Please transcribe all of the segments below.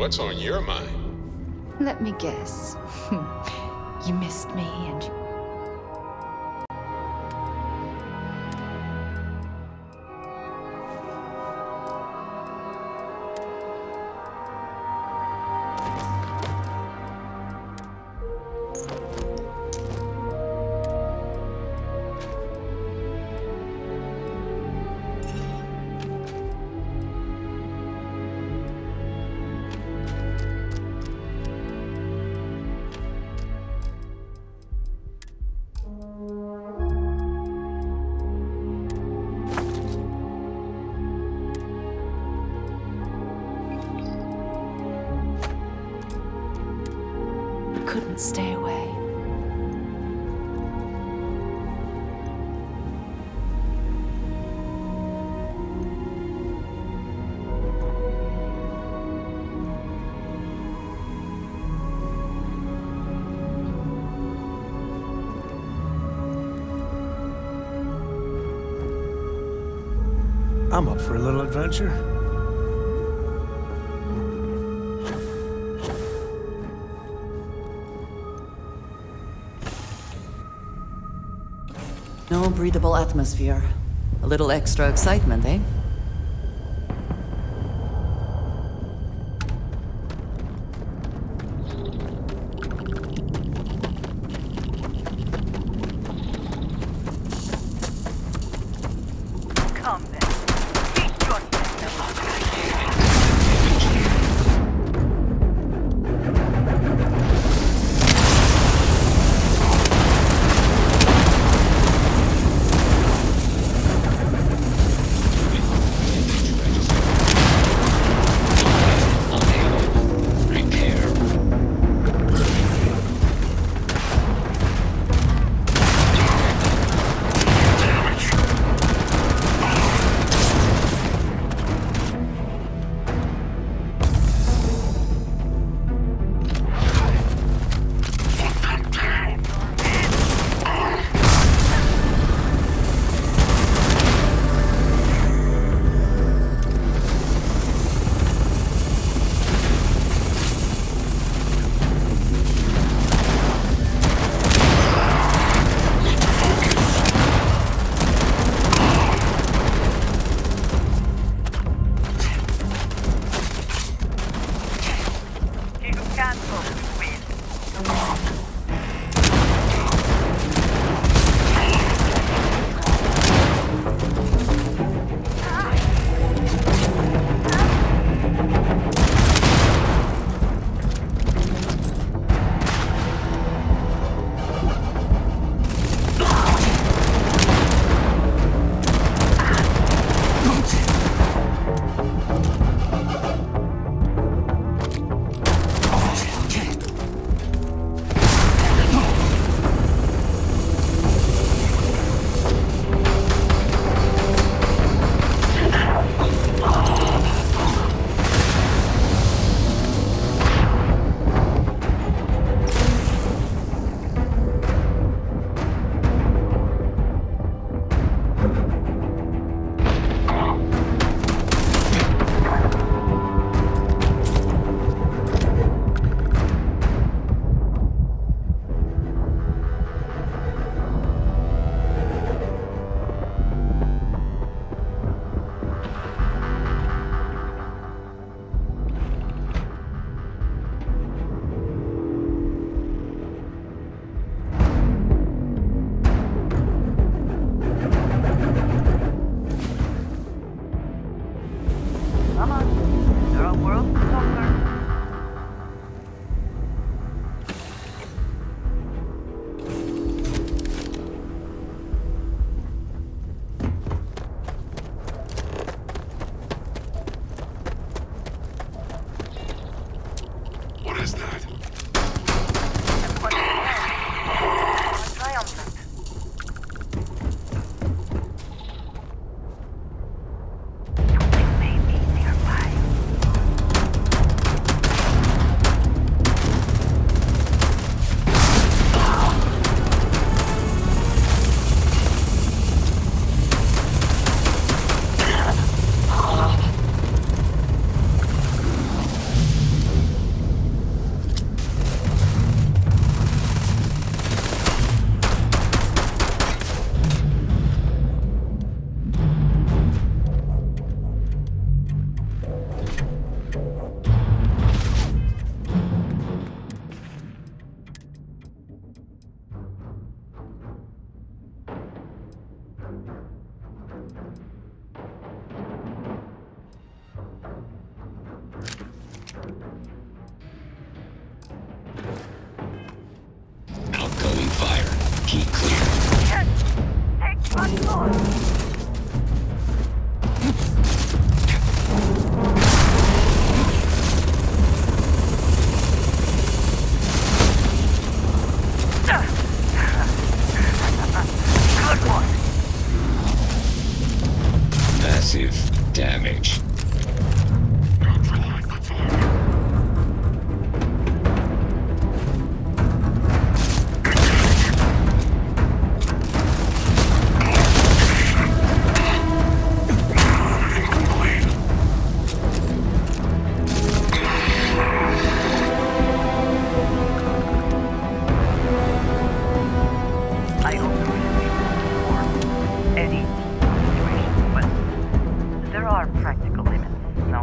What's on your mind? Let me guess. You missed me and... couldn't stay away. I'm up for a little adventure. No breathable atmosphere. A little extra excitement, eh? Come then. Take your Key clear. Yes! Take control! Good one! Massive damage. I also received for any situation, but there are practical limits, no?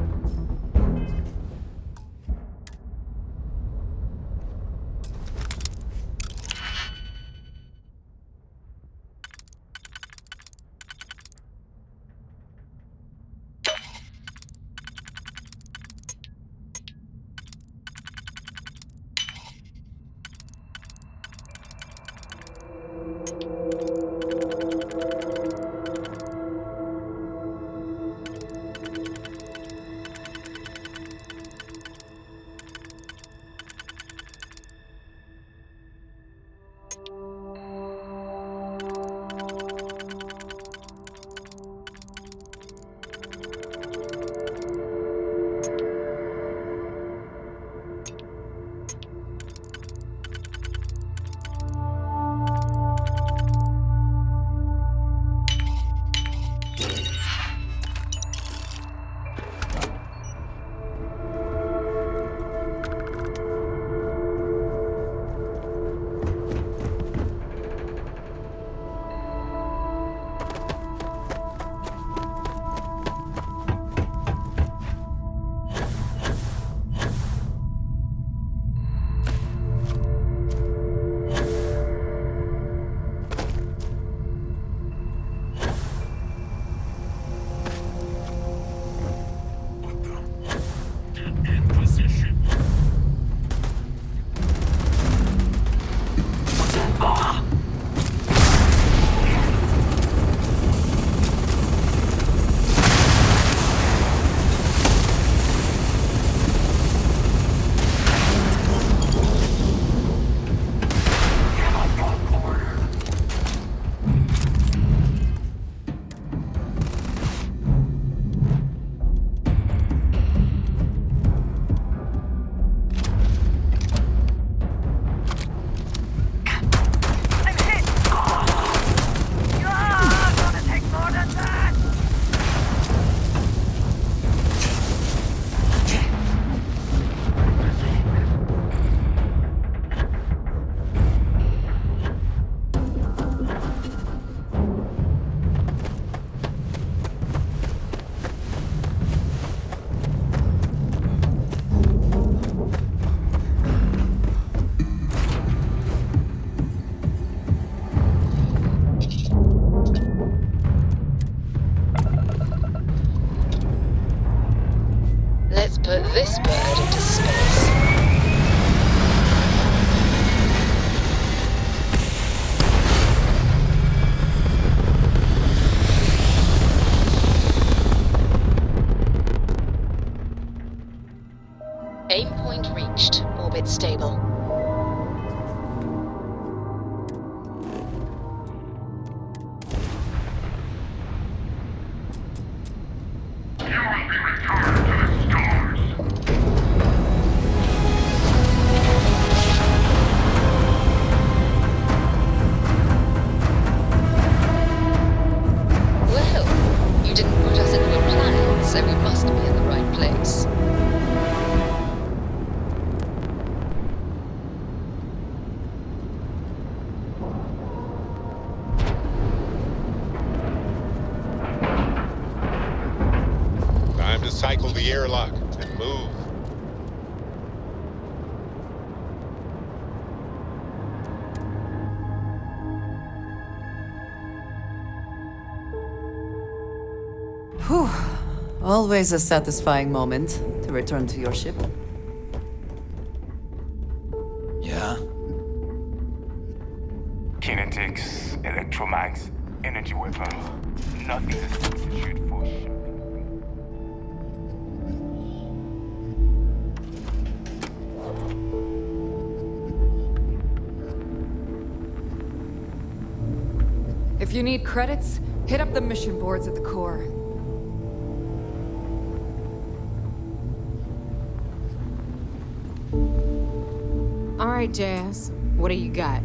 Let's put this bird into space. Aim point reached. Orbit stable. Well, you didn't put us into a planet, so we must be in the right place. Time to cycle the airlock and move. Whew. Always a satisfying moment to return to your ship. Yeah? Kinetics, electromags, energy weapon. Nothing to substitute for shooting. If you need credits, hit up the mission boards at the core. All right, Jazz. What do you got?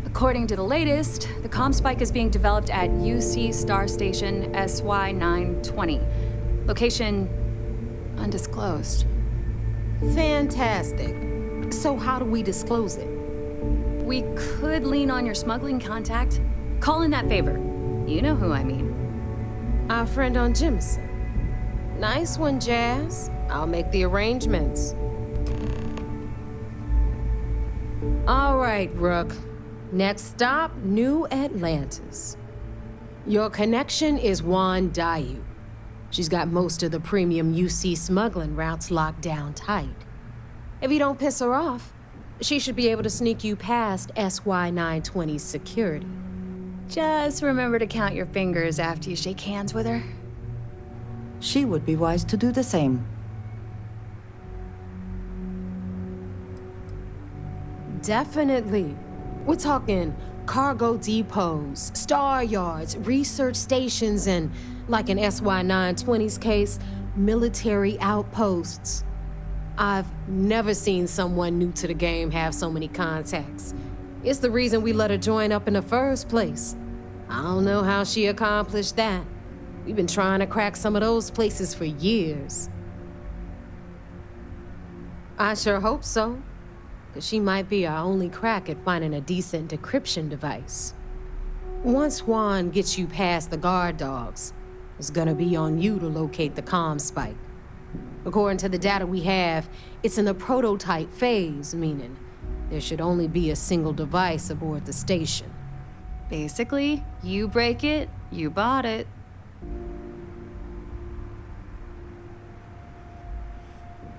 According to the latest, the comm spike is being developed at UC Star Station SY920. Location undisclosed. Fantastic. So how do we disclose it? We could lean on your smuggling contact. Call in that favor. You know who I mean. Our friend on Jimison. Nice one, Jazz. I'll make the arrangements. All right, Rook. Next stop, New Atlantis. Your connection is Juan Dayu. She's got most of the premium UC smuggling routes locked down tight. If you don't piss her off, she should be able to sneak you past SY920's security. Just remember to count your fingers after you shake hands with her. She would be wise to do the same. Definitely. We're talking cargo depots, star yards, research stations, and, like in SY920's case, military outposts. I've never seen someone new to the game have so many contacts. It's the reason we let her join up in the first place. I don't know how she accomplished that. We've been trying to crack some of those places for years. I sure hope so. She might be our only crack at finding a decent decryption device. Once Juan gets you past the guard dogs, it's gonna be on you to locate the comm spike. According to the data we have, it's in the prototype phase, meaning there should only be a single device aboard the station. Basically, you break it, you bought it.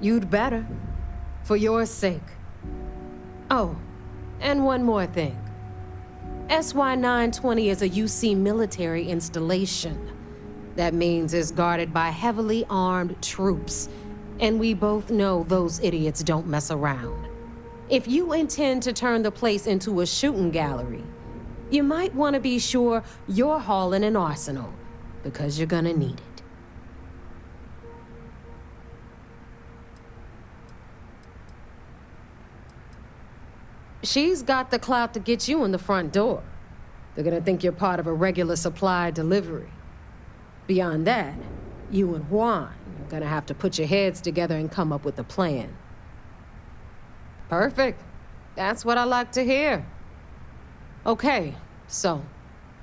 You'd better. For your sake. Oh, and one more thing. SY920 is a UC military installation. That means it's guarded by heavily armed troops. And we both know those idiots don't mess around. If you intend to turn the place into a shooting gallery, you might want to be sure you're hauling an arsenal, because you're gonna need it. She's got the clout to get you in the front door. They're gonna think you're part of a regular supply delivery. Beyond that, you and Juan are gonna have to put your heads together and come up with a plan. Perfect. That's what I like to hear. Okay, so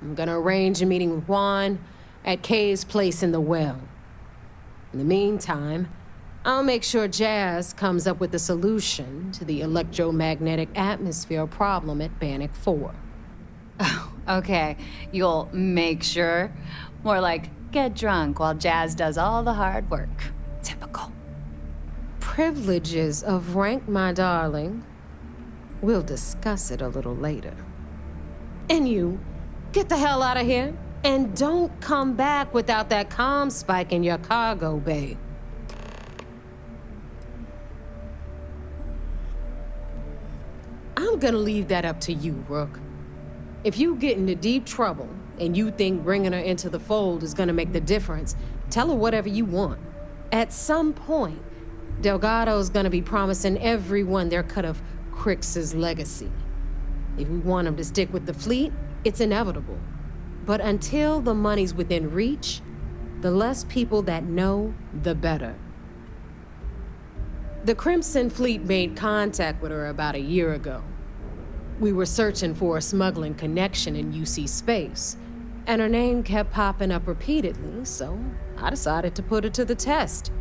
I'm gonna arrange a meeting with Juan at Kay's place in the well. In the meantime, I'll make sure Jazz comes up with a solution to the electromagnetic atmosphere problem at Bannock 4. Oh, okay. You'll make sure. More like get drunk while Jazz does all the hard work. Typical. Privileges of rank, my darling. We'll discuss it a little later. And you, get the hell out of here. And don't come back without that comm spike in your cargo bay. I'm gonna leave that up to you, Rook. If you get into deep trouble and you think bringing her into the fold is gonna make the difference, tell her whatever you want. At some point, Delgado's gonna be promising everyone their cut of Crix's legacy. If we want him to stick with the fleet, it's inevitable. But until the money's within reach, the less people that know, the better. The Crimson Fleet made contact with her about a year ago. We were searching for a smuggling connection in UC space, and her name kept popping up repeatedly, so I decided to put her to the test.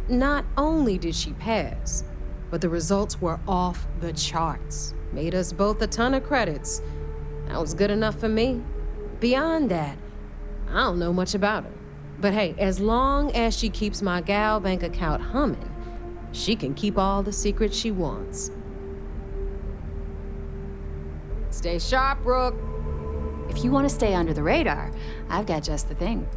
Not only did she pass, but the results were off the charts. Made us both a ton of credits. That was good enough for me. Beyond that, I don't know much about her. But hey, as long as she keeps my gal bank account humming, she can keep all the secrets she wants. Stay sharp, Rook. If you want to stay under the radar, I've got just the thing.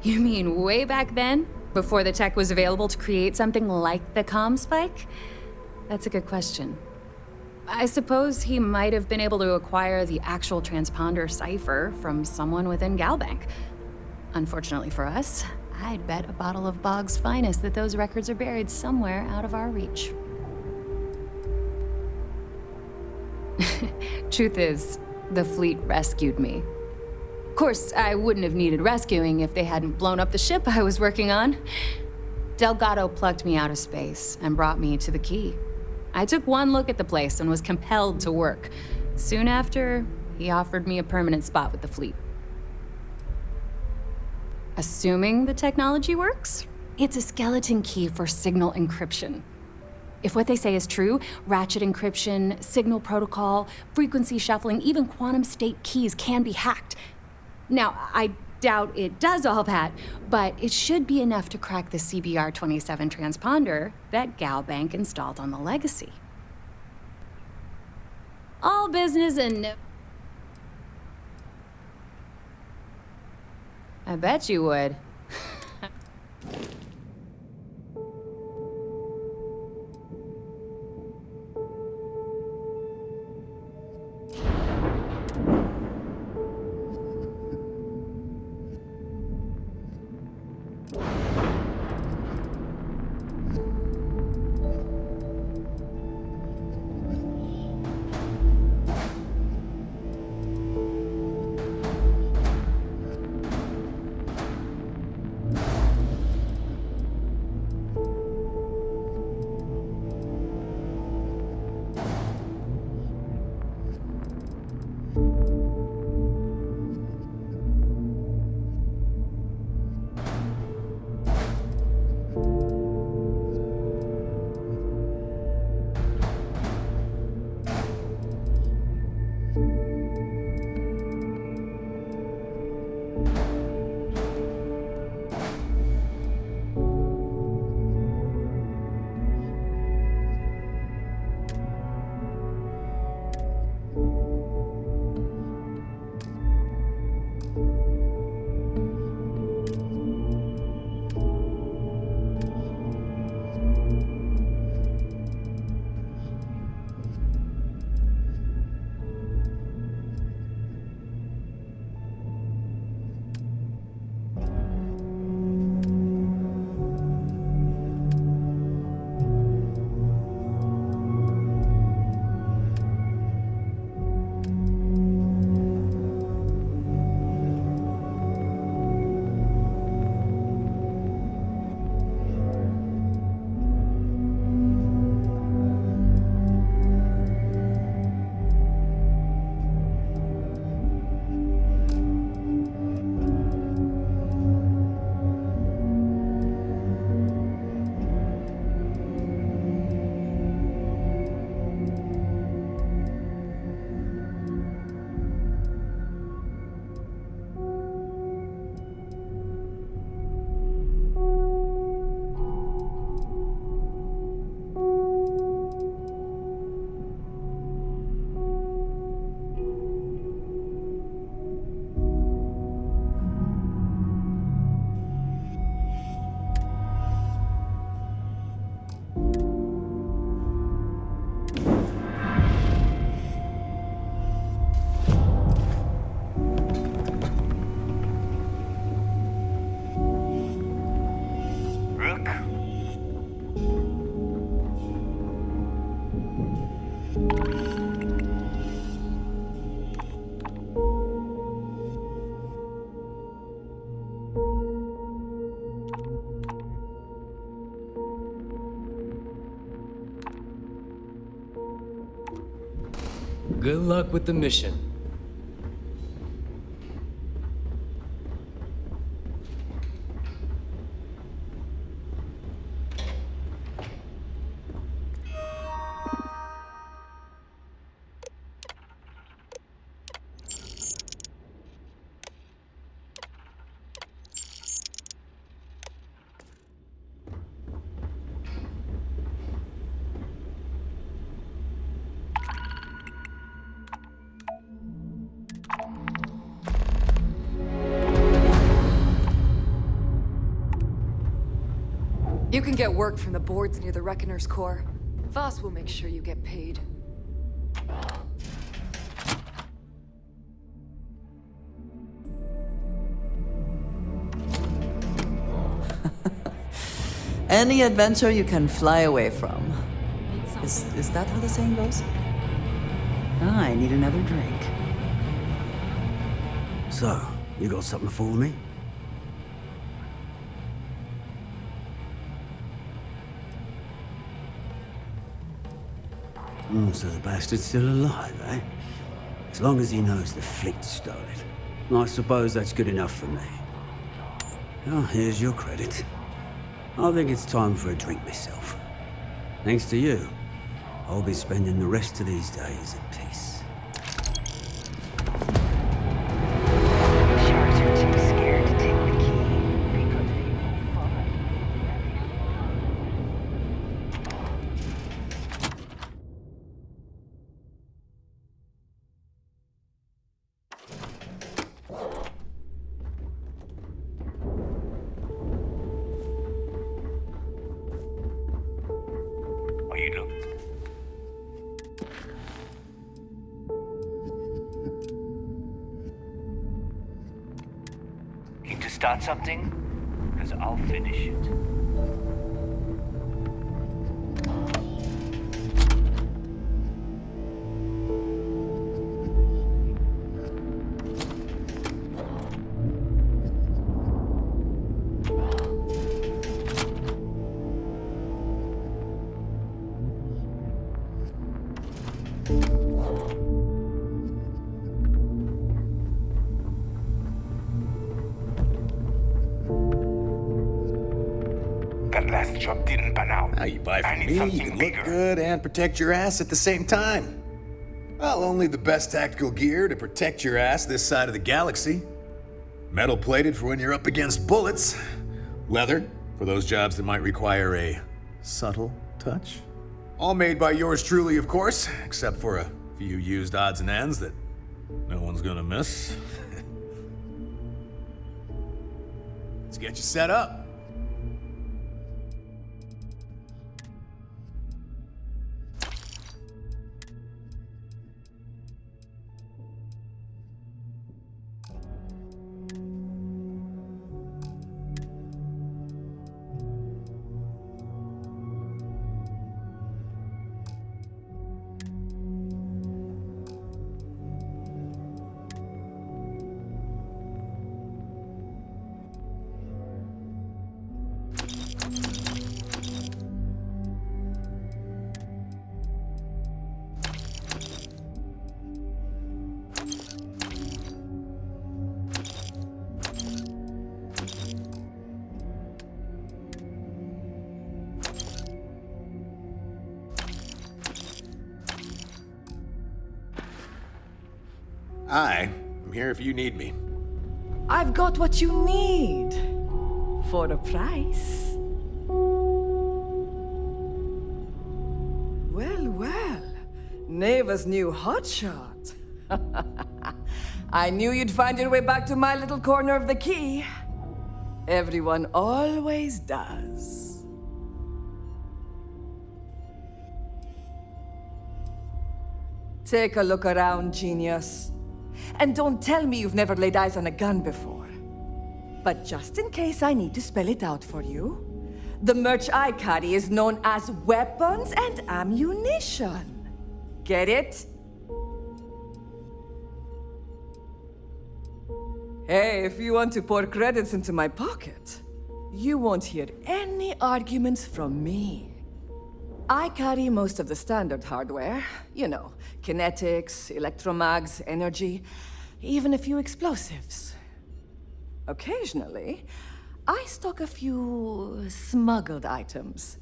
You mean way back then? Before the tech was available to create something like the comm spike? That's a good question. I suppose he might have been able to acquire the actual transponder cipher from someone within Galbank. Unfortunately for us, I'd bet a bottle of Bog's finest that those records are buried somewhere out of our reach. Truth is, the fleet rescued me. Of course, I wouldn't have needed rescuing if they hadn't blown up the ship I was working on. Delgado plucked me out of space and brought me to the Key. I took one look at the place and was compelled to work. Soon after, he offered me a permanent spot with the fleet. Assuming the technology works, it's a skeleton key for signal encryption. If what they say is true, ratchet encryption, signal protocol, frequency shuffling, even quantum state keys can be hacked. Now, I doubt it does all that, but it should be enough to crack the CBR-27 transponder that Galbank installed on the Legacy. All business and I bet you would. Good luck with the mission. can get work from the boards near the Reckoner's core. Voss will make sure you get paid. Any adventure you can fly away from. Is that how the saying goes? I need another drink. So, you got something for me? So the bastard's still alive, eh? As long as he knows the fleet stole it. I suppose that's good enough for me. Oh, here's your credit. I think it's time for a drink myself. Thanks to you, I'll be spending the rest of these days at peace. Sharks are too scared to take the key because they won't follow. Are you done? Need to start something? Because I'll finish it. That last job didn't pan out. Now you buy I from need me, you something can look bigger. good and protect your ass at the same time. Well, only the best tactical gear to protect your ass this side of the galaxy. Metal plated for when you're up against bullets. Leather for those jobs that might require a subtle touch. All made by yours truly, of course, except for a few used odds and ends that no one's gonna miss. Let's get you set up. Hi, I'm here if you need me. I've got what you need. For a price. Well, well. Neva's new hotshot. I knew you'd find your way back to my little corner of the key. Everyone always does. Take a look around, genius. And don't tell me you've never laid eyes on a gun before. But just in case I need to spell it out for you, the merch I carry is known as weapons and ammunition. Get it? Hey, if you want to pour credits into my pocket, you won't hear any arguments from me. I carry most of the standard hardware. You know, kinetics, electromags, energy, even a few explosives. Occasionally, I stock a few smuggled items.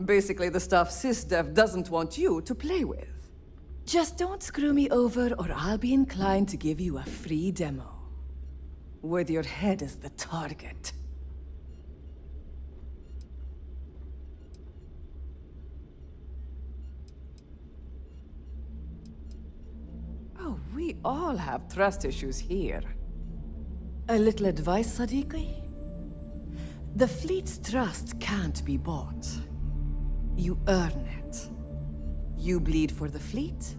Basically the stuff SysDev doesn't want you to play with. Just don't screw me over or I'll be inclined to give you a free demo. With your head as the target. Oh, we all have trust issues here. A little advice, Sadiqi? The fleet's trust can't be bought. You earn it. You bleed for the fleet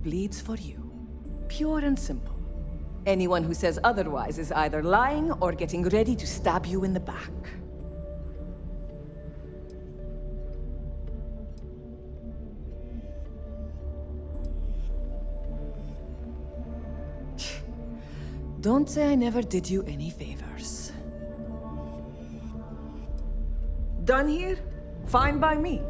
bleeds for you. Pure and simple. Anyone who says otherwise is either lying or getting ready to stab you in the back. Don't say I never did you any favors. Done here? Fine by me.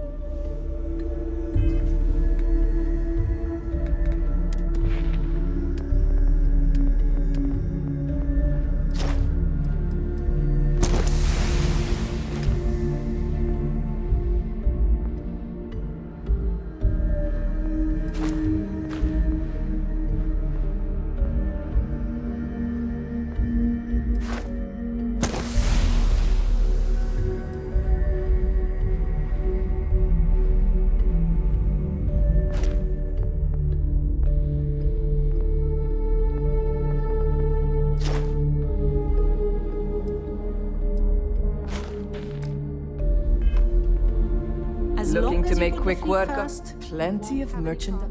Looking to make quick work of plenty of merchandise.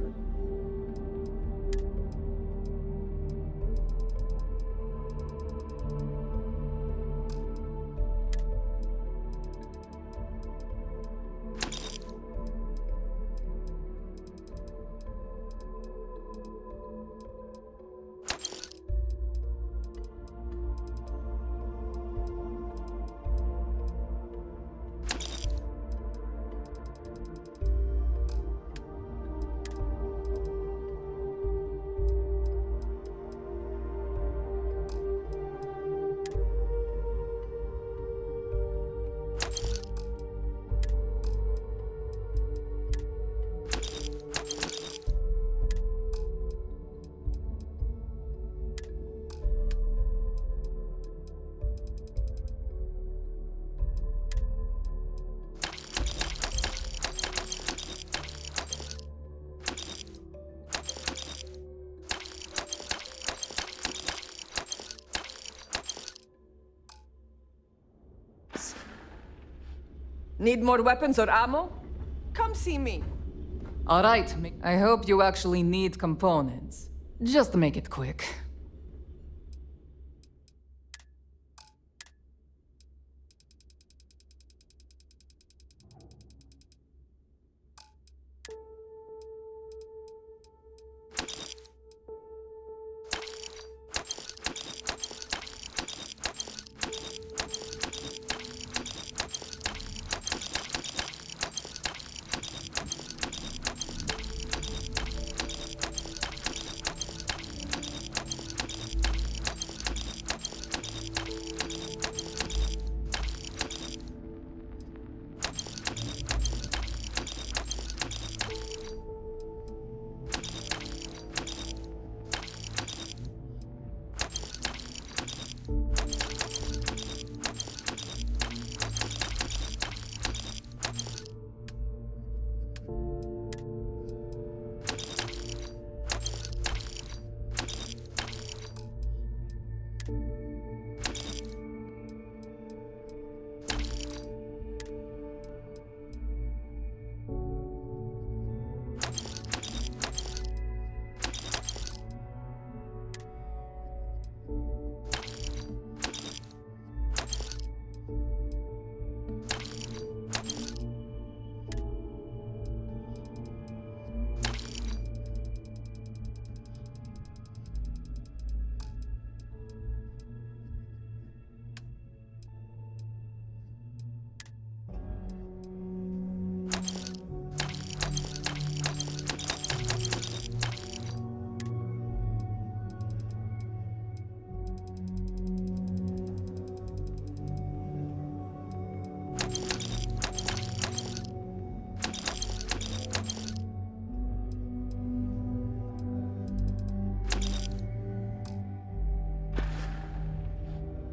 Need more weapons or ammo? Come see me. All right, I hope you actually need components. Just make it quick.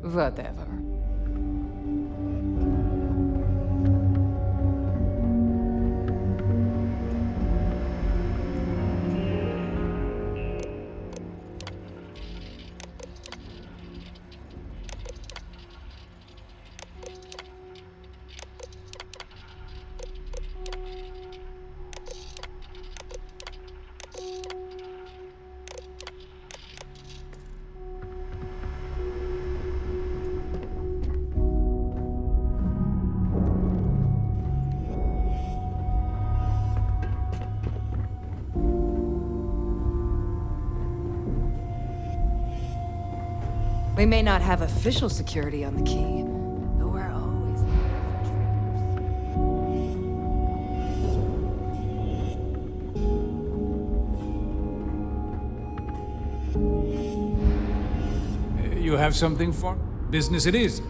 Whatever. We may not have official security on the key, but we're always looking for traitors. You have something for me? Business it is.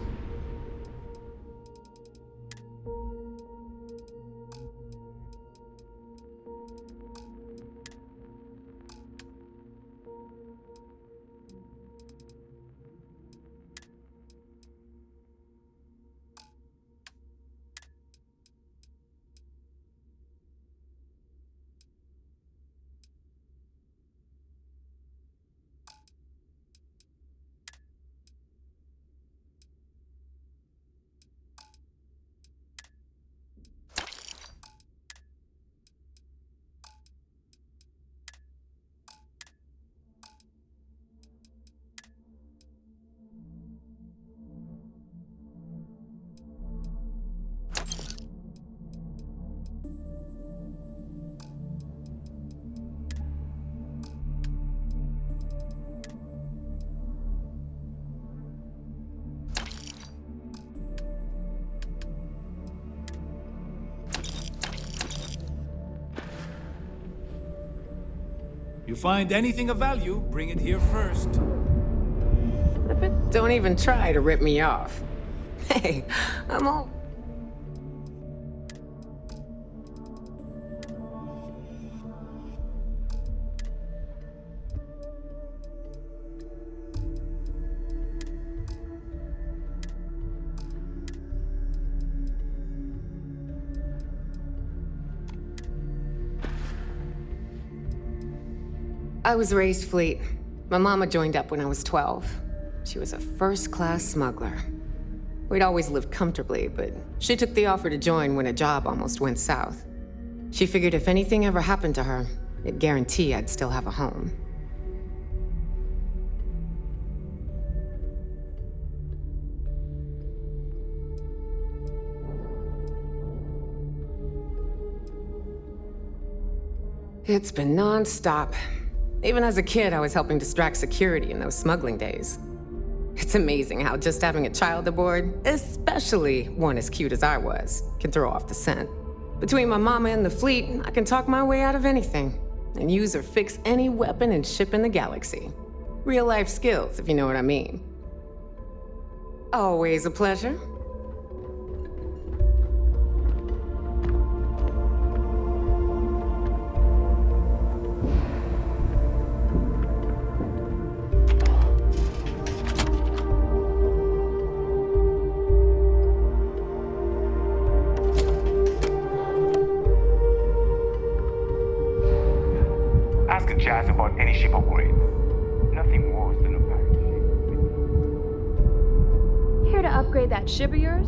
You find anything of value, bring it here first. Don't even try to rip me off. Hey, I'm all... I was raised fleet. My mama joined up when I was 12. She was a first-class smuggler. We'd always lived comfortably, but she took the offer to join when a job almost went south. She figured if anything ever happened to her, it'd guarantee I'd still have a home. It's been non-stop. Even as a kid, I was helping distract security in those smuggling days. It's amazing how just having a child aboard, especially one as cute as I was, can throw off the scent. Between my mama and the fleet, I can talk my way out of anything, and use or fix any weapon and ship in the galaxy. Real-life skills, if you know what I mean. Always a pleasure. Ask a Jazz about any ship upgrade. Nothing worse than a pirate ship. Here to upgrade that ship of yours?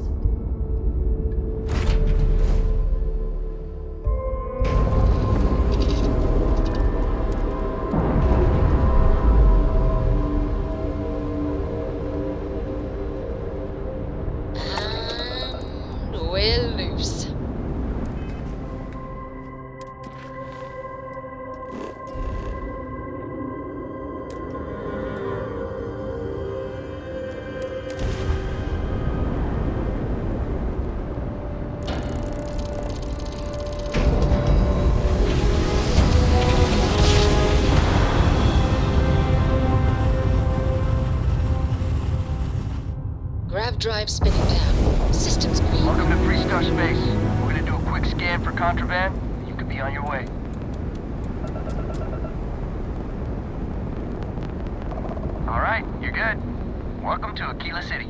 And we're loose. Grav drive spinning down. Systems green. Welcome to Freestar Space. We're gonna do a quick scan for contraband. You could be on your way. All right, you're good. Welcome to Aquila City.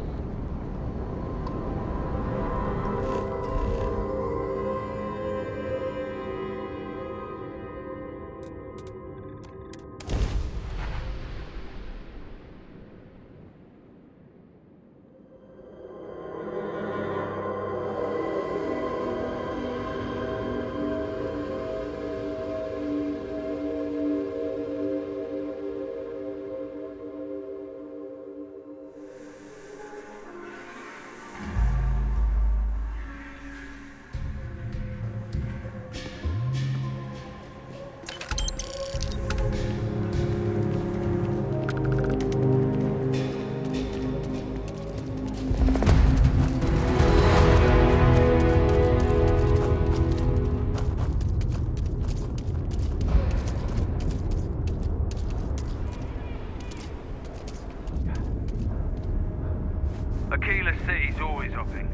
Tequila City's always open.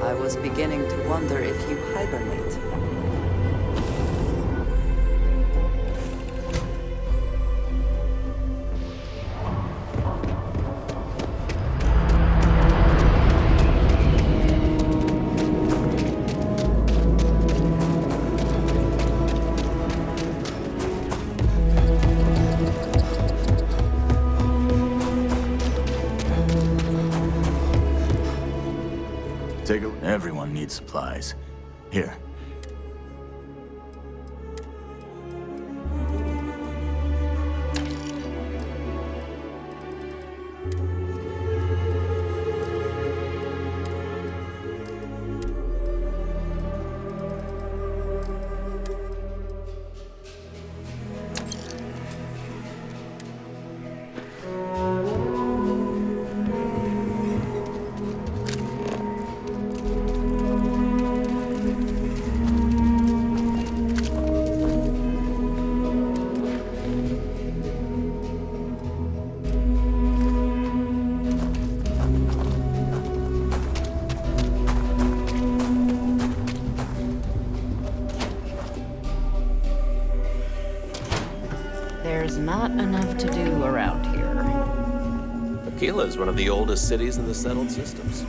I was beginning to wonder if you hibernate. Everyone needs supplies. Here. There's not enough to do around here. Aquila is one of the oldest cities in the settled systems.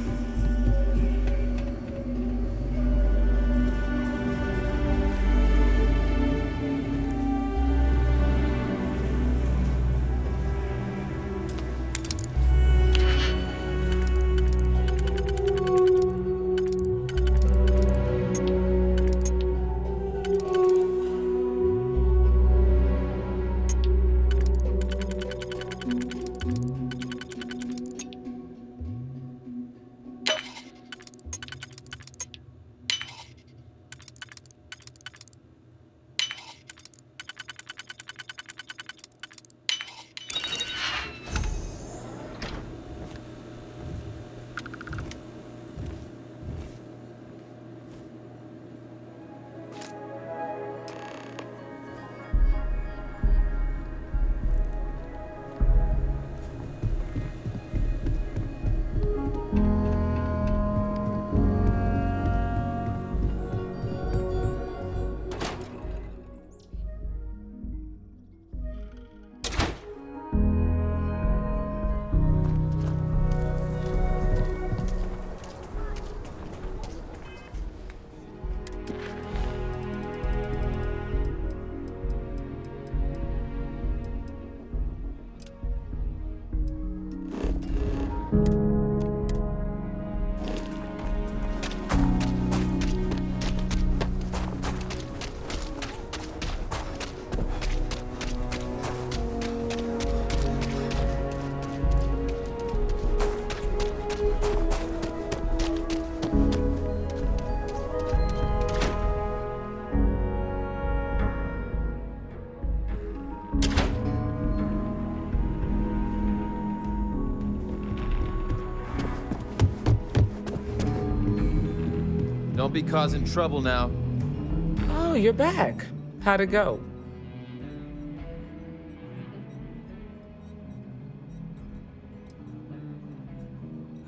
Don't be causing trouble now. Oh, you're back. How'd it go?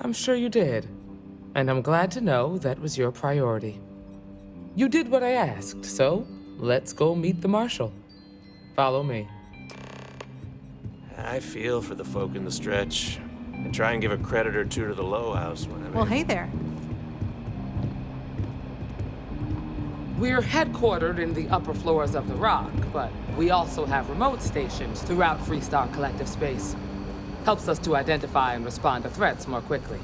I'm sure you did. And I'm glad to know that was your priority. You did what I asked, so let's go meet the Marshal. Follow me. I feel for the folk in the stretch, and try and give a credit or two to the Low House when I'm Well, able. hey there. We're headquartered in the upper floors of the Rock, but we also have remote stations throughout Freestar Collective space. Helps us to identify and respond to threats more quickly.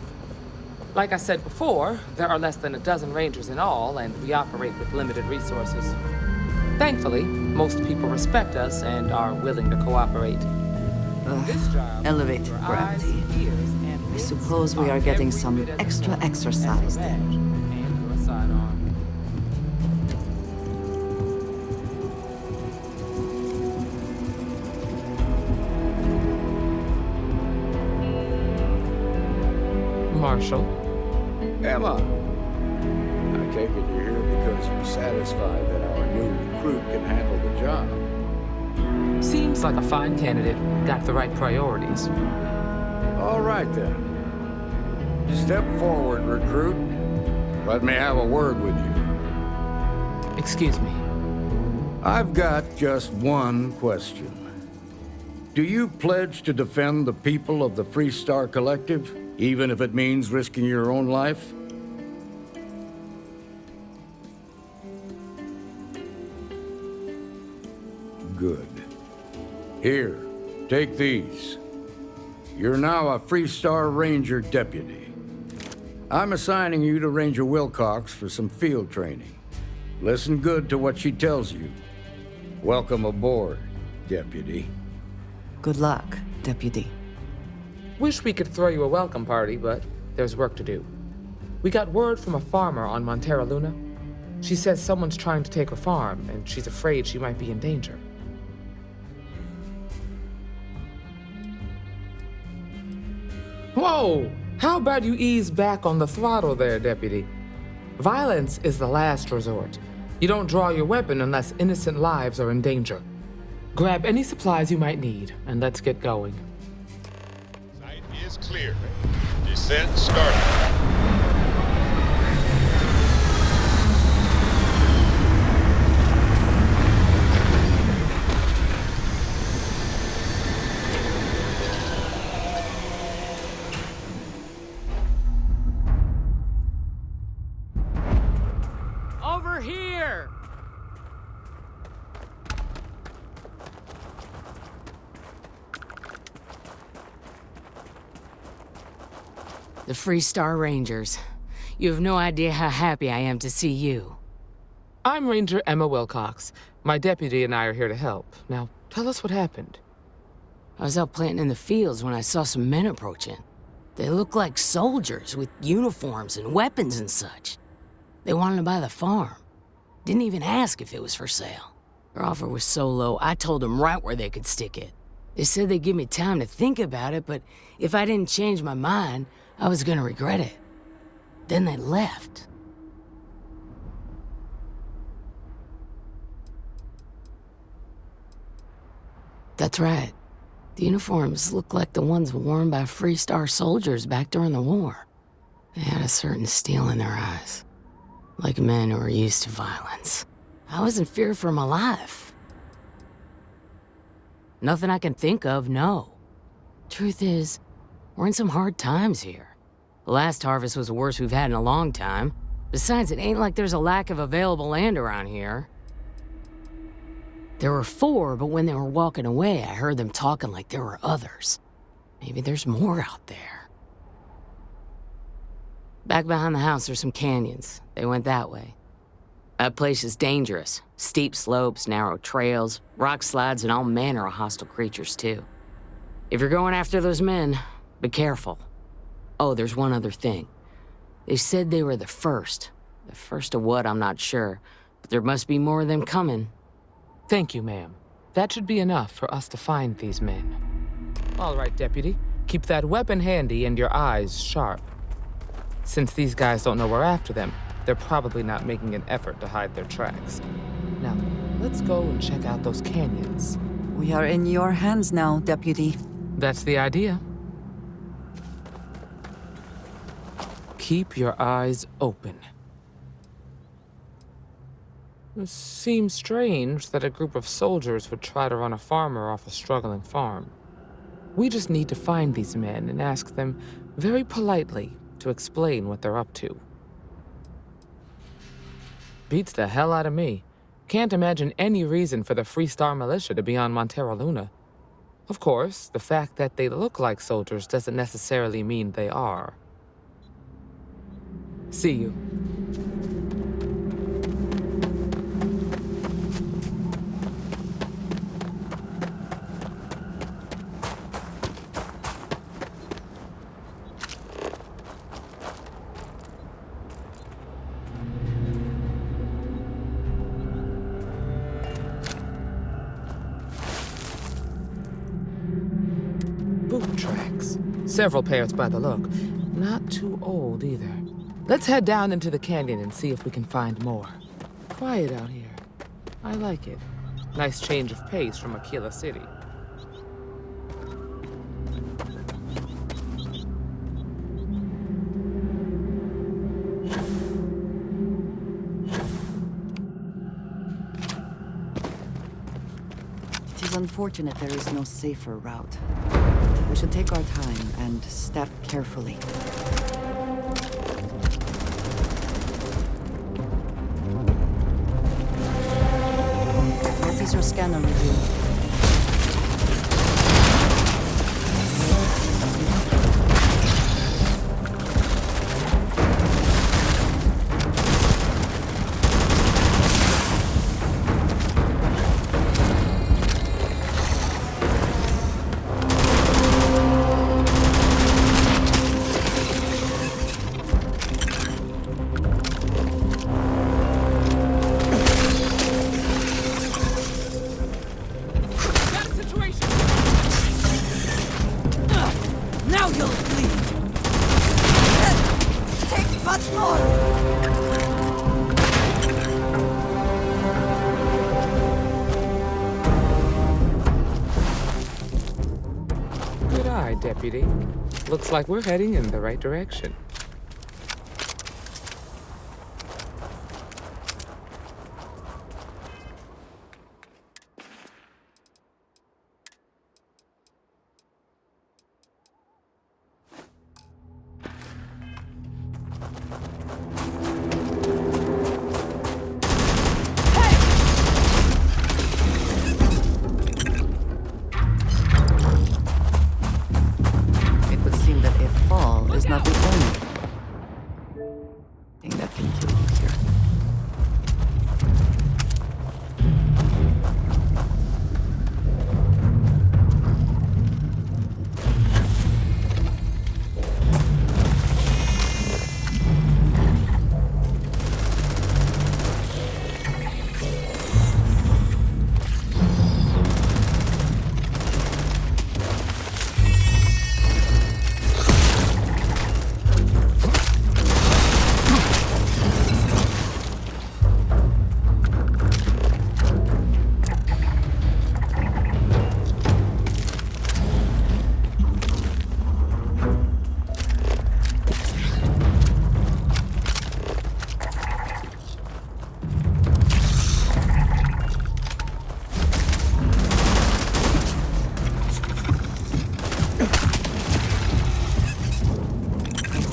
Like I said before, there are less than a dozen Rangers in all, and we operate with limited resources. Thankfully, most people respect us and are willing to cooperate. This job, Elevated your eyes, gravity. ears, and I wits suppose we are every getting bit some as extra important exercise as your then. badge and your sidearm. Marshall. Emma, I take it you're here because you're satisfied that our new recruit can handle the job. Seems like a fine candidate. Got the right priorities. All right, then. Step forward, recruit. Let me have a word with you. Excuse me. I've got just one question. Do you pledge to defend the people of the Freestar Collective, even if it means risking your own life? Good. Here, take these. You're now a Freestar Ranger deputy. I'm assigning you to Ranger Wilcox for some field training. Listen good to what she tells you. Welcome aboard, deputy. Good luck, deputy. Wish we could throw you a welcome party, but there's work to do. We got word from a farmer on Montera Luna. She says someone's trying to take her farm, and she's afraid she might be in danger. Whoa! How about you ease back on the throttle there, deputy? Violence is the last resort. You don't draw your weapon unless innocent lives are in danger. Grab any supplies you might need, and let's get going. Site is clear. Descent started. Over here! The Freestar Rangers. You have no idea how happy I am to see you. I'm Ranger Emma Wilcox. My deputy and I are here to help. Now, tell us what happened. I was out planting in the fields when I saw some men approaching. They looked like soldiers with uniforms and weapons and such. They wanted to buy the farm. Didn't even ask if it was for sale. Their offer was so low, I told them right where they could stick it. They said they'd give me time to think about it, but if I didn't change my mind, I was gonna regret it. Then they left. That's right. The uniforms looked like the ones worn by Freestar soldiers back during the war. They had a certain steel in their eyes, like men who are used to violence. I was in fear for my life. Nothing I can think of, no. Truth is, we're in some hard times here. The last harvest was the worst we've had in a long time. Besides, it ain't like there's a lack of available land around here. There were 4, but when they were walking away, I heard them talking like there were others. Maybe there's more out there. Back behind the house, there's some canyons. They went that way. That place is dangerous. Steep slopes, narrow trails, rock slides, and all manner of hostile creatures, too. If you're going after those men, be careful. Oh, there's one other thing. They said they were the first. The first of what, I'm not sure. But there must be more of them coming. Thank you, ma'am. That should be enough for us to find these men. All right, deputy. Keep that weapon handy and your eyes sharp. Since these guys don't know we're after them, they're probably not making an effort to hide their tracks. Now, let's go and check out those canyons. We are in your hands now, deputy. That's the idea. Keep your eyes open. It seems strange that a group of soldiers would try to run a farmer off a struggling farm. We just need to find these men and ask them very politely to explain what they're up to. Beats the hell out of me. Can't imagine any reason for the Freestar militia to be on Montero Luna. Of course, the fact that they look like soldiers doesn't necessarily mean they are. See you. Boot tracks. Several pairs by the look. Not too old either. Let's head down into the canyon and see if we can find more. Quiet out here. I like it. Nice change of pace from Aquila City. It is unfortunate there is no safer route. We should take our time and step carefully. What is your scanner reveal? Now you'll bleed! Take much more! Good eye, Deputy. Looks like we're heading in the right direction. It would seem that a fall is not the only thing that can kill you here.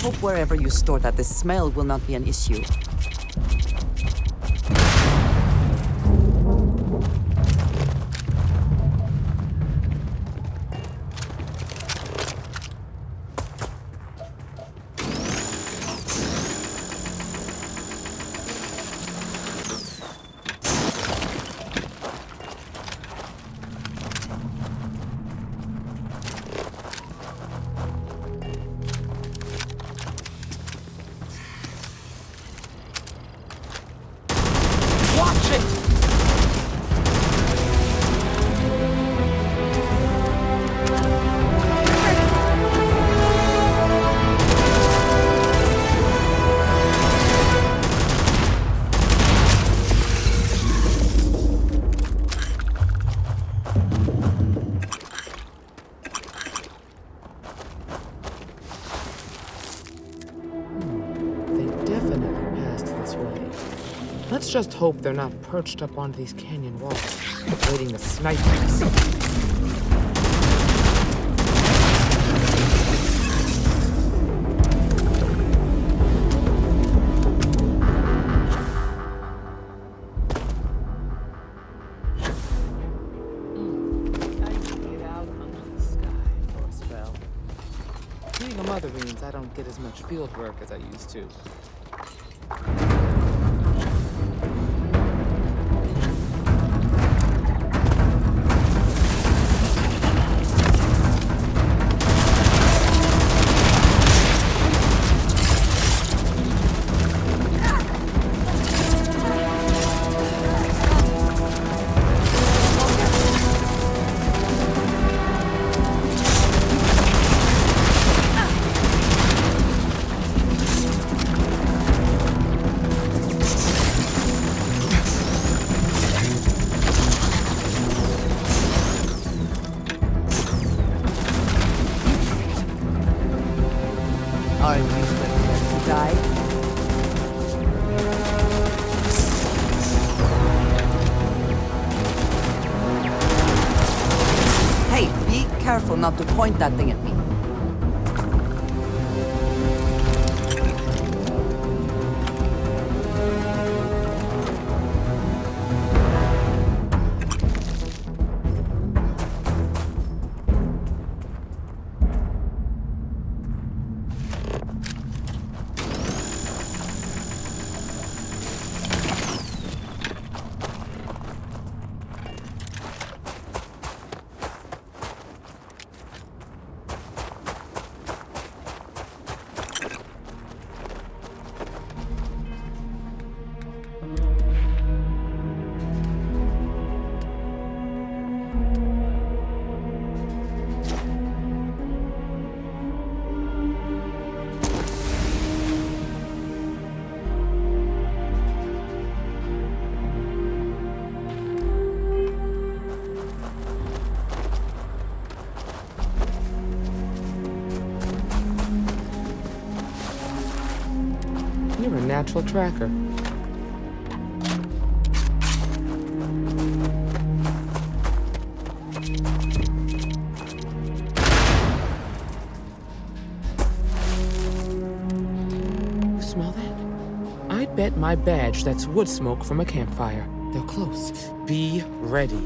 Hope wherever you store that, the smell will not be an issue. Watch it! They definitely passed this way. Let's just hope they're not perched up on these canyon walls, waiting to snipe us. smothereens, I don't get as much field work as I used to. Aren't you prepared to die? Hey, be careful not to point that thing at me. You're a natural tracker. You smell that? I'd bet my badge that's wood smoke from a campfire. They're close. Be ready.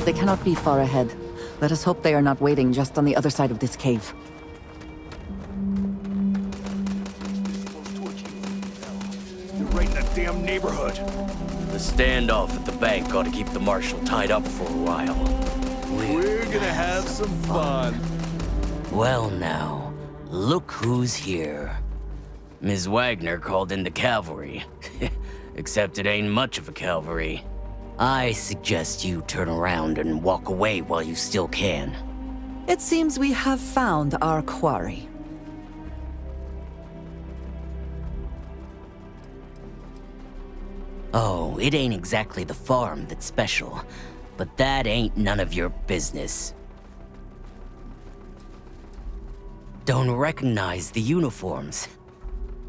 They cannot be far ahead. Let us hope they are not waiting just on the other side of this cave. They're right in that damn neighborhood. The standoff at the bank ought to keep the marshal tied up for a while. We're gonna have some fun. Well now, look who's here. Ms. Wagner called in the cavalry. Except it ain't much of a cavalry. I suggest you turn around and walk away while you still can. It seems we have found our quarry. Oh, it ain't exactly the farm that's special, but that ain't none of your business. Don't recognize the uniforms?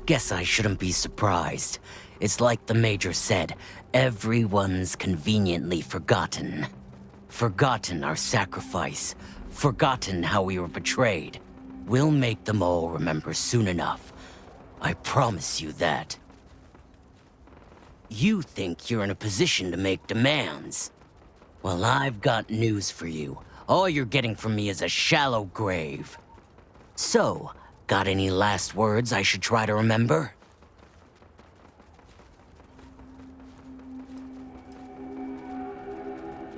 Guess I shouldn't be surprised. It's like the Major said, everyone's conveniently forgotten. Forgotten our sacrifice. Forgotten how we were betrayed. We'll make them all remember soon enough. I promise you that. You think you're in a position to make demands. Well, I've got news for you. All you're getting from me is a shallow grave. So, got any last words I should try to remember?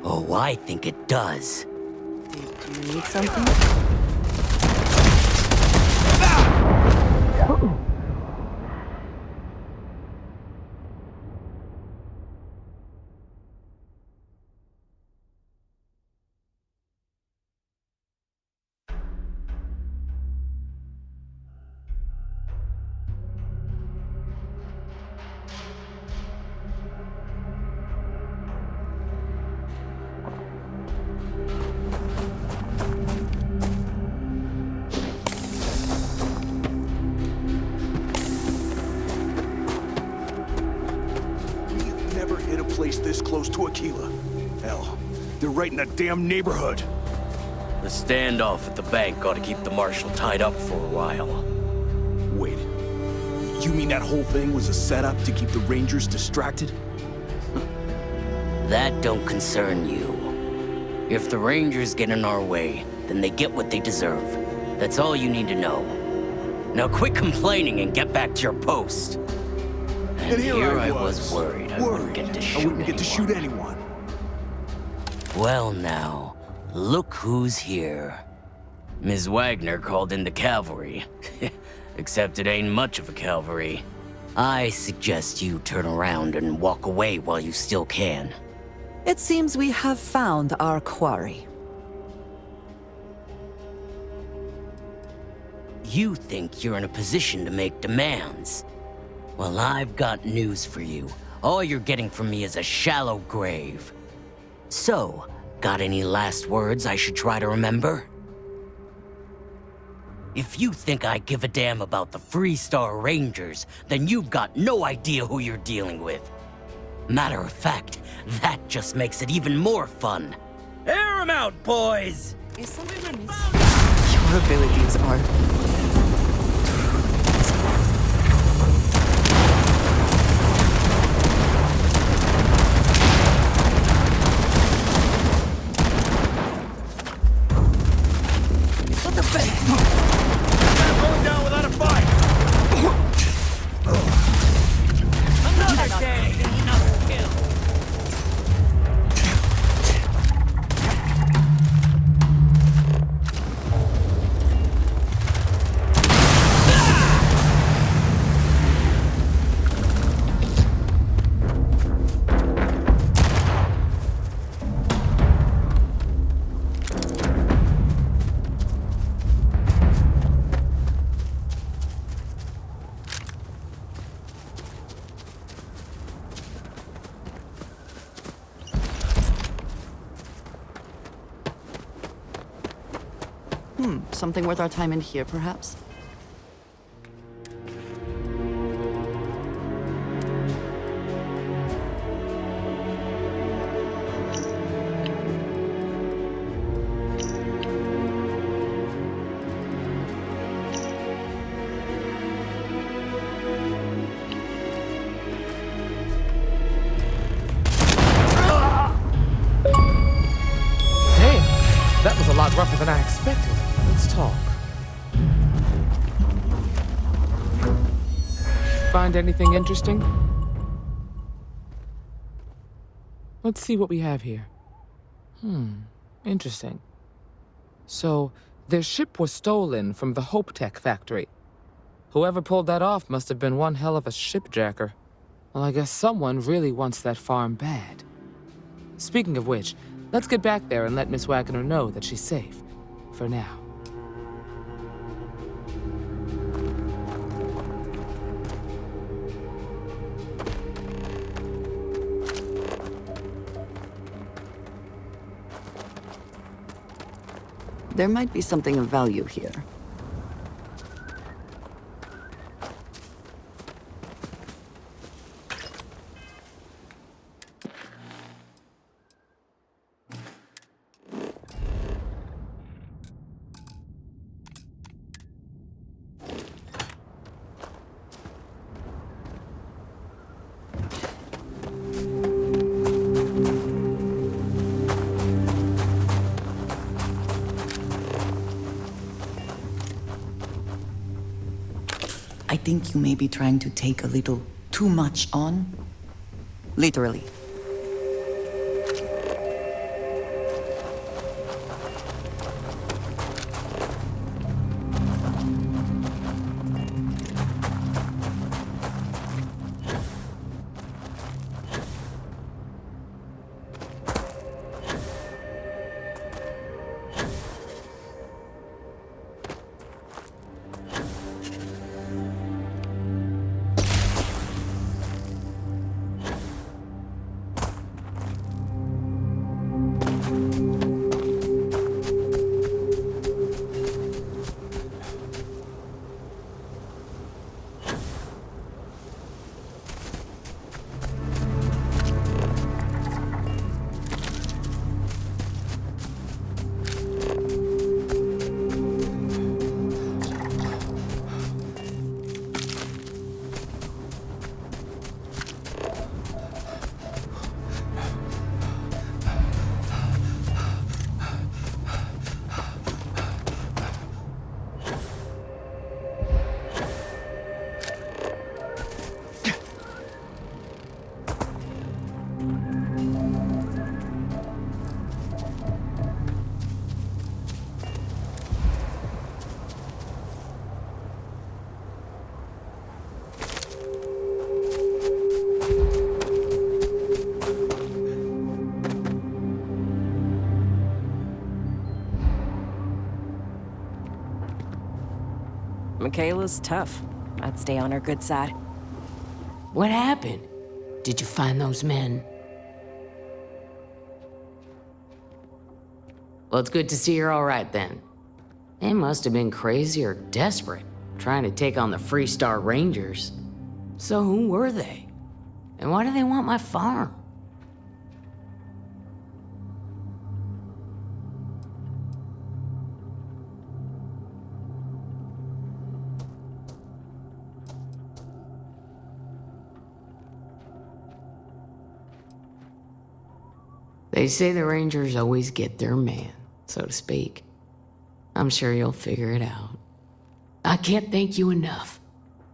Oh, I think it does. Do you need something? This close to Aquila. Hell, they're right in that damn neighborhood. The standoff at the bank ought to keep the marshal tied up for a while. Wait, you mean that whole thing was a setup to keep the Rangers distracted? That don't concern you. If the Rangers get in our way, then they get what they deserve. That's all you need to know. Now quit complaining and get back to your post. And here I was worried I wouldn't get to shoot anyone. Well now, look who's here. Ms. Wagner called in the cavalry. Except it ain't much of a cavalry. I suggest you turn around and walk away while you still can. It seems we have found our quarry. You think you're in a position to make demands. Well, I've got news for you. All you're getting from me is a shallow grave. So, got any last words I should try to remember? If you think I give a damn about the Freestar Rangers, then you've got no idea who you're dealing with. Matter of fact, that just makes it even more fun. Air 'em out, boys! Your abilities are... What the fuck? I'm going down without a fight! Another day, another kill! Something worth our time in here, perhaps? Damn, that was a lot rougher than I expected. Let's talk. Find anything interesting? Let's see what we have here. Interesting. So, their ship was stolen from the Hope Tech factory. Whoever pulled that off must have been one hell of a shipjacker. Well, I guess someone really wants that farm bad. Speaking of which, let's get back there and let Miss Wagner know that she's safe. For now. There might be something of value here. I think you may be trying to take a little too much on. Literally. Michaela's tough. I'd stay on her good side. What happened? Did you find those men? Well, it's good to see you're all right then. They must have been crazy or desperate, trying to take on the Freestar Rangers. So who were they? And why do they want my farm? They say the Rangers always get their man, so to speak. I'm sure you'll figure it out. I can't thank you enough.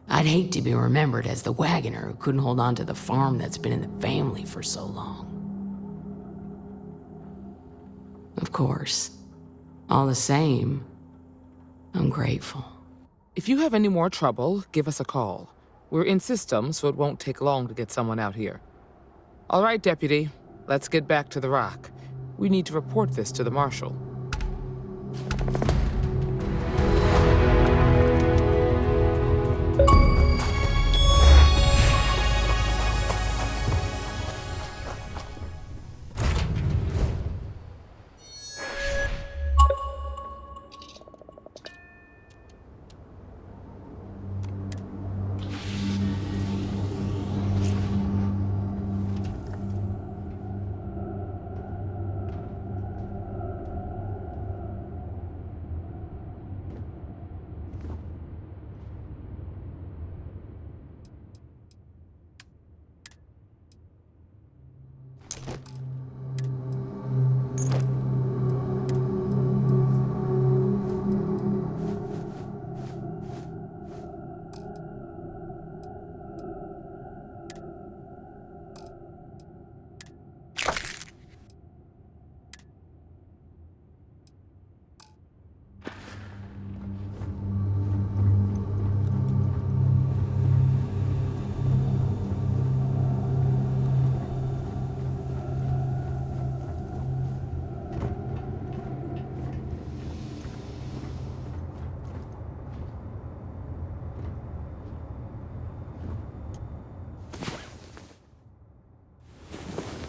I'd hate to be remembered as the wagoner who couldn't hold on to the farm that's been in the family for so long. Of course. All the same, I'm grateful. If you have any more trouble, give us a call. We're in system, so it won't take long to get someone out here. All right, Deputy. Let's get back to the Rock. We need to report this to the Marshal.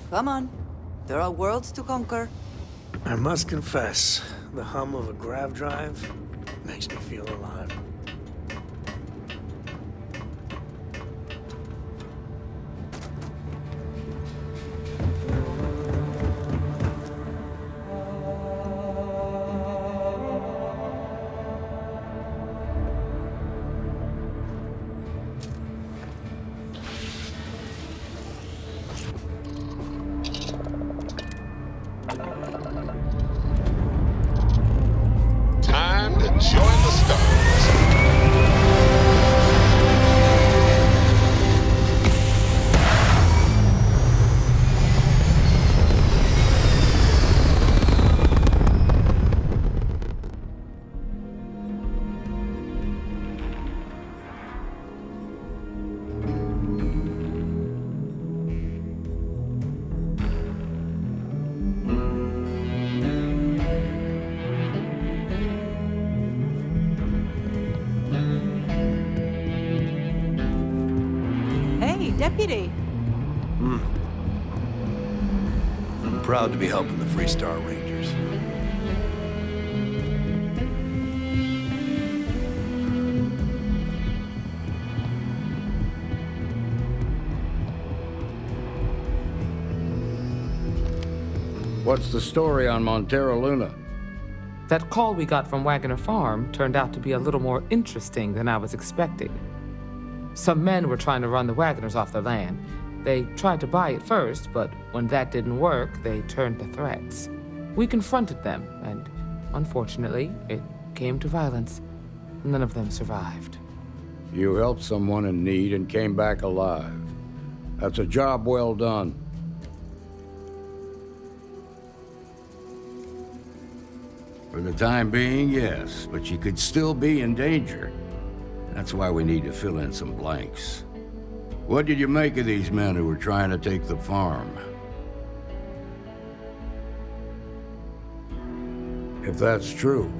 Come on. There are worlds to conquer. I must confess, the hum of a grav drive makes me feel alive. Time to join the stars. Hey, Deputy. I'm proud to be helping the Freestar Rangers. What's the story on Montero Luna? That call we got from Wagoner Farm turned out to be a little more interesting than I was expecting. Some men were trying to run the Wagoners off their land. They tried to buy it first, but when that didn't work, they turned to threats. We confronted them, and unfortunately, it came to violence. None of them survived. You helped someone in need and came back alive. That's a job well done. For the time being, yes, but you could still be in danger. That's why we need to fill in some blanks. What did you make of these men who were trying to take the farm? If that's true,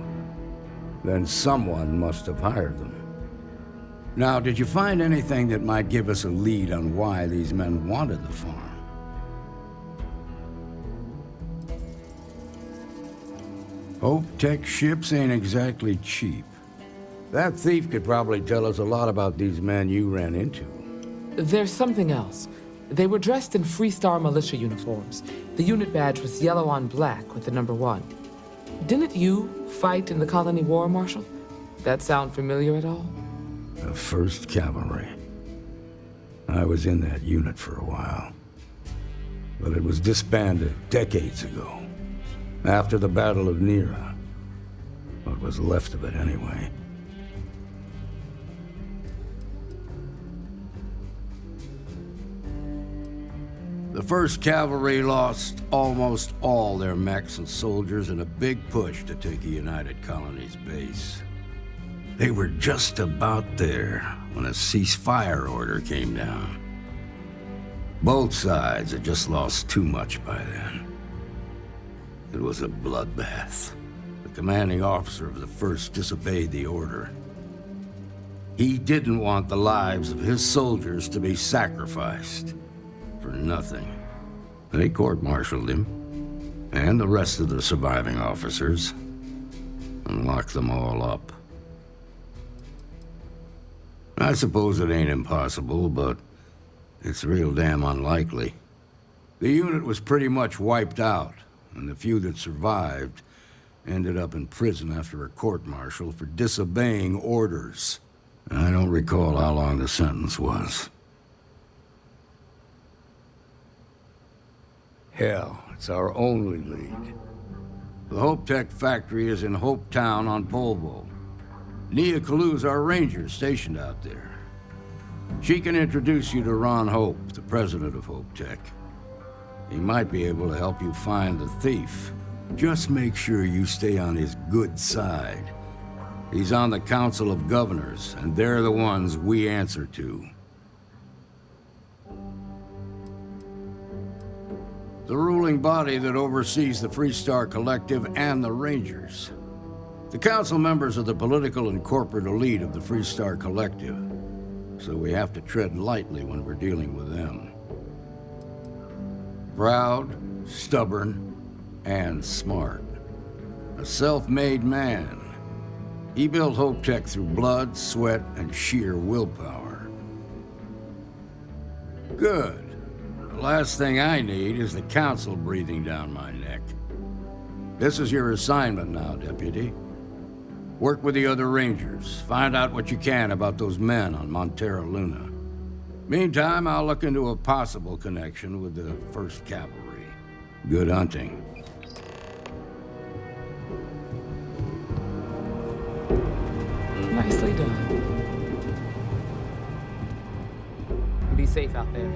then someone must have hired them. Now, did you find anything that might give us a lead on why these men wanted the farm? Hope Tech ships ain't exactly cheap. That thief could probably tell us a lot about these men you ran into. There's something else. They were dressed in Freestar militia uniforms. The unit badge was yellow on black with the number 1. Didn't you fight in the Colony War, Marshal? That sound familiar at all? The 1st Cavalry. I was in that unit for a while. But it was disbanded decades ago. After the Battle of Nera. What was left of it, anyway. The 1st Cavalry lost almost all their mechs and soldiers in a big push to take a United Colonies base. They were just about there when a ceasefire order came down. Both sides had just lost too much by then. It was a bloodbath. The commanding officer of the 1st disobeyed the order. He didn't want the lives of his soldiers to be sacrificed. For nothing. They court-martialed him, and the rest of the surviving officers, and locked them all up. I suppose it ain't impossible, but it's real damn unlikely. The unit was pretty much wiped out, and the few that survived ended up in prison after a court-martial for disobeying orders. I don't recall how long the sentence was. Hell, it's our only lead. The Hope Tech factory is in Hope Town on Polvo. Nia Kalu's our ranger stationed out there. She can introduce you to Ron Hope, the president of Hope Tech. He might be able to help you find the thief. Just make sure you stay on his good side. He's on the Council of Governors, and they're the ones we answer to. The ruling body that oversees the Freestar Collective and the Rangers. The council members are the political and corporate elite of the Freestar Collective, so we have to tread lightly when we're dealing with them. Proud, stubborn, and smart. A self-made man. He built Hope Tech through blood, sweat, and sheer willpower. Good. The last thing I need is the council breathing down my neck. This is your assignment now, Deputy. Work with the other Rangers. Find out what you can about those men on Montera Luna. Meantime, I'll look into a possible connection with the 1st Cavalry. Good hunting. Nicely done. Be safe out there.